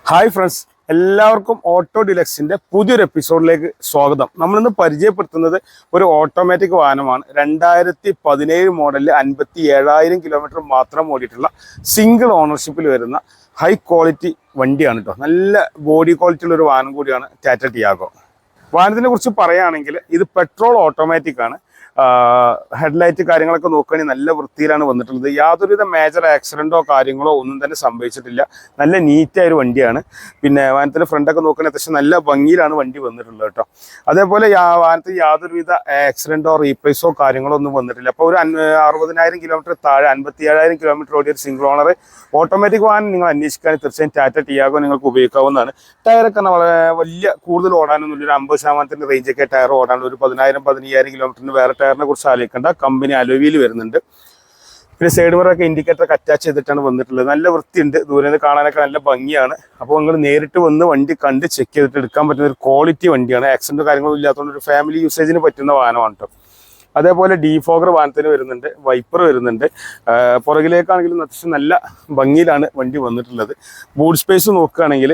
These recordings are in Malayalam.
ഹായ് ഫ്രണ്ട്സ്, എല്ലാവർക്കും ഓട്ടോ ഡിലക്സിന്റെ പുതിയൊരു എപ്പിസോഡിലേക്ക് സ്വാഗതം. നമ്മളിന്ന് പരിചയപ്പെടുത്തുന്നത് ഒരു ഓട്ടോമാറ്റിക് വാഹനമാണ്. 2017 മോഡലിൽ 57,000 കിലോമീറ്റർ മാത്രം ഓടിയിട്ടുള്ള സിംഗിൾ ഓണർഷിപ്പിൽ വരുന്ന ഹൈ ക്വാളിറ്റി വണ്ടിയാണ് കേട്ടോ. നല്ല ബോഡി ക്വാളിറ്റി ഉള്ള ഒരു വാഹനം കൂടിയാണ് ടാറ്റ ടിയാഗോ. വാഹനത്തിനെ കുറിച്ച് പറയുകയാണെങ്കിൽ ഇത് പെട്രോൾ ഓട്ടോമാറ്റിക് ആണ്. ഹെഡ്ലൈറ്റ് കാര്യങ്ങളൊക്കെ നോക്കുകയാണെങ്കിൽ നല്ല വൃത്തിയിലാണ് വന്നിട്ടുള്ളത്. യാതൊരുവിധ മേജർ ആക്സിഡൻറ്റോ കാര്യങ്ങളോ ഒന്നും തന്നെ സംഭവിച്ചിട്ടില്ല. നല്ല നീറ്റായ ഒരു വണ്ടിയാണ്. പിന്നെ വാഹനത്തിൻ്റെ ഫ്രണ്ടൊക്കെ നോക്കുകയാണെങ്കിൽ അത്യാവശ്യം നല്ല ഭംഗിയിലാണ് വണ്ടി വന്നിട്ടുള്ളത് കേട്ടോ. അതേപോലെ വാഹനത്തിൽ യാതൊരുവിധ ആക്സിഡൻറ്റോ റീപ്ലേസോ കാര്യങ്ങളോ ഒന്നും വന്നിട്ടില്ല. അപ്പോൾ ഒരു 60,000 കിലോമീറ്റർ താഴെ 57,000 കിലോമീറ്റർ ഓടിയ ഒരു സിംഗിൾ ഓണർ ഓട്ടോമാറ്റിക് വാഹനം നിങ്ങൾ അന്വേഷിക്കുകയാണെങ്കിൽ തീർച്ചയായും ടാറ്റ ടിയാഗോ നിങ്ങൾക്ക് ഉപയോഗിക്കാവുന്നതാണ്. ടയറൊക്കെ വളരെ വലിയ കൂടുതൽ ഓടാനൊന്നുമില്ല. ഒരു 50% റേഞ്ചൊക്കെ ടയർ ഓടാനുള്ള ഒരു 10,000-15,000 കിലോമീറ്ററിന് വേറെ ടയറിനെ കുറിച്ച് ആലോചിക്കേണ്ട. കമ്പനി അലോവിയിൽ വരുന്നുണ്ട്. പിന്നെ സൈഡ് മിററൊക്കെ ഇൻഡിക്കേറ്ററൊക്കെ അറ്റാച്ച് ചെയ്തിട്ടാണ് വന്നിട്ടുള്ളത്. നല്ല വൃത്തിയുണ്ട്, ദൂരെ നിന്ന് കാണാനൊക്കെ നല്ല ഭംഗിയാണ്. അപ്പോൾ നിങ്ങൾ നേരിട്ട് വന്ന് വണ്ടി കണ്ട് ചെക്ക് ചെയ്തിട്ട് എടുക്കാൻ പറ്റുന്ന ഒരു ക്വാളിറ്റി വണ്ടിയാണ്. ആക്സിഡൻറ്റോ കാര്യങ്ങളൊന്നും ഇല്ലാത്തതുകൊണ്ട് ഒരു ഫാമിലി യൂസേജിന് പറ്റുന്ന വാഹനമാണ് കേട്ടോ. അതേപോലെ ഡീഫോഗർ വാഹനത്തിന് വരുന്നുണ്ട്, വൈപ്പർ വരുന്നുണ്ട്. പുറകിലേക്കാണെങ്കിലും അത്യാവശ്യം നല്ല ഭംഗിയിലാണ് വണ്ടി വന്നിട്ടുള്ളത്. ബൂട്ട് സ്പേസ് നോക്കുകയാണെങ്കിൽ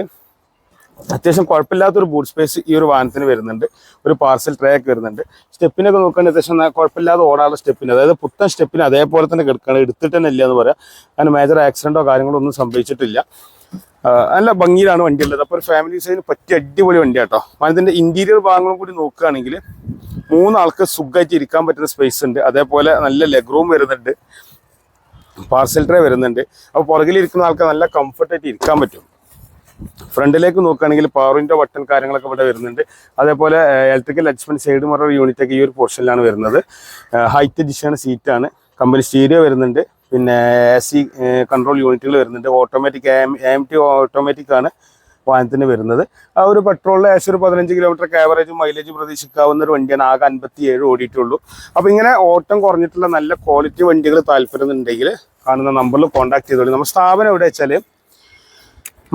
അത്യാവശ്യം കുഴപ്പമില്ലാത്തൊരു ബൂട്ട് സ്പേസ് ഈ ഒരു വാഹനത്തിന് വരുന്നുണ്ട്. ഒരു പാർസൽ ട്രേ ഒക്കെ വരുന്നുണ്ട്. സ്റ്റെപ്പിനൊക്കെ നോക്കുകയാണെങ്കിൽ അത്യാവശ്യം കുഴപ്പമില്ലാതെ ഓടാനുള്ള സ്റ്റെപ്പിന്, അതായത് പുത്തൻ സ്റ്റെപ്പിന് അതേപോലെ തന്നെ കിടക്കുകയാണ്. എടുത്തിട്ട് തന്നെ ഇല്ല എന്ന് പറയാം. അങ്ങനെ മേജർ ആക്സിഡൻറ്റോ കാര്യങ്ങളോ ഒന്നും സംഭവിച്ചിട്ടില്ല. നല്ല ഭംഗിയിലാണ് വണ്ടി ഉള്ളത്. അപ്പോൾ ഒരു ഫാമിലി യൂസേജിന് പറ്റിയ അടിപൊളി വണ്ടിയാണ് കേട്ടോ. വാഹനത്തിൻ്റെ ഇൻറ്റീരിയർ ഭാഗങ്ങളും കൂടി നോക്കുകയാണെങ്കിൽ 3 ആൾക്ക് സുഖമായിട്ട് ഇരിക്കാൻ പറ്റുന്ന സ്പേസ് ഉണ്ട്. അതേപോലെ നല്ല ലെഗ് റൂം വരുന്നുണ്ട്, പാർസൽ ട്രേ വരുന്നുണ്ട്. അപ്പോൾ പുറകിലിരിക്കുന്ന ആൾക്ക് നല്ല കംഫർട്ടായിട്ട് ഇരിക്കാൻ പറ്റും. ഫ്രണ്ടിലേക്ക് നോക്കുകയാണെങ്കിൽ പവർ വിൻഡോ ബട്ടൺ കാര്യങ്ങളൊക്കെ ഇവിടെ വരുന്നുണ്ട്. അതേപോലെ electrical adjustment side mirror unit ഒക്കെ ഈ ഒരു പോർഷനിലാണ് വരുന്നത്. ഹൈറ്റ് അഡീഷണൽ സീറ്റാണ്. കമ്പനി സ്റ്റീരിയോ വരുന്നുണ്ട്. പിന്നെ AC കൺട്രോൾ യൂണിറ്റുകൾ വരുന്നുണ്ട്. ഓട്ടോമാറ്റിക് AMT ഓട്ടോമാറ്റിക് ആണ് വാഹനത്തിന് വരുന്നത്. ആ ഒരു പെട്രോളിൽ ഏകദേശം ഒരു 15 കിലോമീറ്റർ ആവറേജ് മൈലേജ് പ്രതീക്ഷിക്കാവുന്ന ഒരു വണ്ടിയാണ്. ആകെ 57 ഓടിയിട്ടുള്ളൂ. അപ്പോൾ ഇങ്ങനെ ഓട്ടം കുറഞ്ഞിട്ടുള്ള നല്ല ക്വാളിറ്റി വണ്ടികൾ താല്പര്യമുണ്ടെങ്കിൽ കാണുന്ന നമ്പറിൽ കോൺടാക്ട് ചെയ്തോളൂ. നമ്മുടെ സ്ഥാപനം എവിടെ വെച്ചാൽ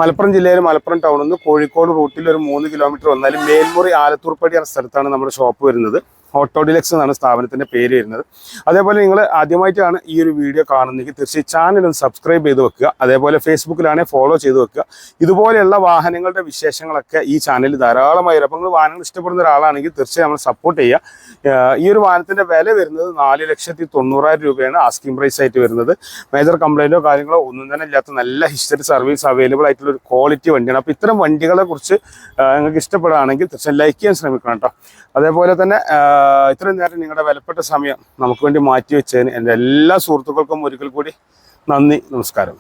മലപ്പുറം ജില്ലയിൽ മലപ്പുറം ടൗണിൽ നിന്ന് കോഴിക്കോട് റൂട്ടിൽ ഒരു 3 കിലോമീറ്റർ വന്നാലും മേൽമുറി ആലത്തൂർപ്പടി എന്ന സ്ഥലത്താണ് നമ്മുടെ ഷോപ്പ് വരുന്നത്. ഓട്ടോ ഡിലക്സ് എന്നാണ് സ്ഥാപനത്തിൻ്റെ പേര് വരുന്നത്. അതേപോലെ നിങ്ങൾ ആദ്യമായിട്ടാണ് ഈ ഒരു വീഡിയോ കാണുന്നതെങ്കിൽ തീർച്ചയായും ചാനൽ ഒന്ന് സബ്സ്ക്രൈബ് ചെയ്ത് വെക്കുക. അതേപോലെ ഫേസ്ബുക്കിലാണെങ്കിൽ ഫോളോ ചെയ്ത് വെക്കുക. ഇതുപോലെയുള്ള വാഹനങ്ങളുടെ വിശേഷങ്ങളൊക്കെ ഈ ചാനലിൽ ധാരാളമായി വരും. അപ്പോൾ നിങ്ങൾ വാഹനങ്ങൾ ഇഷ്ടപ്പെടുന്ന ഒരാളാണെങ്കിൽ തീർച്ചയായും നമ്മൾ സപ്പോർട്ട് ചെയ്യുക. ഈ ഒരു വാഹനത്തിൻ്റെ വില വരുന്നത് 4,90,000 രൂപയാണ് ആസ്കിംഗ് പ്രൈസ് ആയിട്ട് വരുന്നത്. മേജർ കംപ്ലൈൻറ്റോ കാര്യങ്ങളോ ഒന്നും തന്നെ ഇല്ലാത്ത നല്ല ഹിസ്റ്ററി സർവീസ് അവൈലബിൾ ആയിട്ടുള്ള ഒരു ക്വാളിറ്റി വണ്ടിയാണ്. അപ്പോൾ ഇത്തരം വണ്ടികളെ കുറിച്ച് നിങ്ങൾക്ക് ഇഷ്ടപ്പെടുകയാണെങ്കിൽ തീർച്ചയായും ലൈക്ക് ചെയ്യാൻ ശ്രമിക്കണം കേട്ടോ. അതേപോലെ തന്നെ ഇത്രയും നേരം നിങ്ങളുടെ വിലപ്പെട്ട സമയം നമുക്ക് വേണ്ടി മാറ്റിവെച്ചതിന് എൻ്റെ എല്ലാ സുഹൃത്തുക്കൾക്കും ഒരിക്കൽ കൂടി നന്ദി, നമസ്കാരം.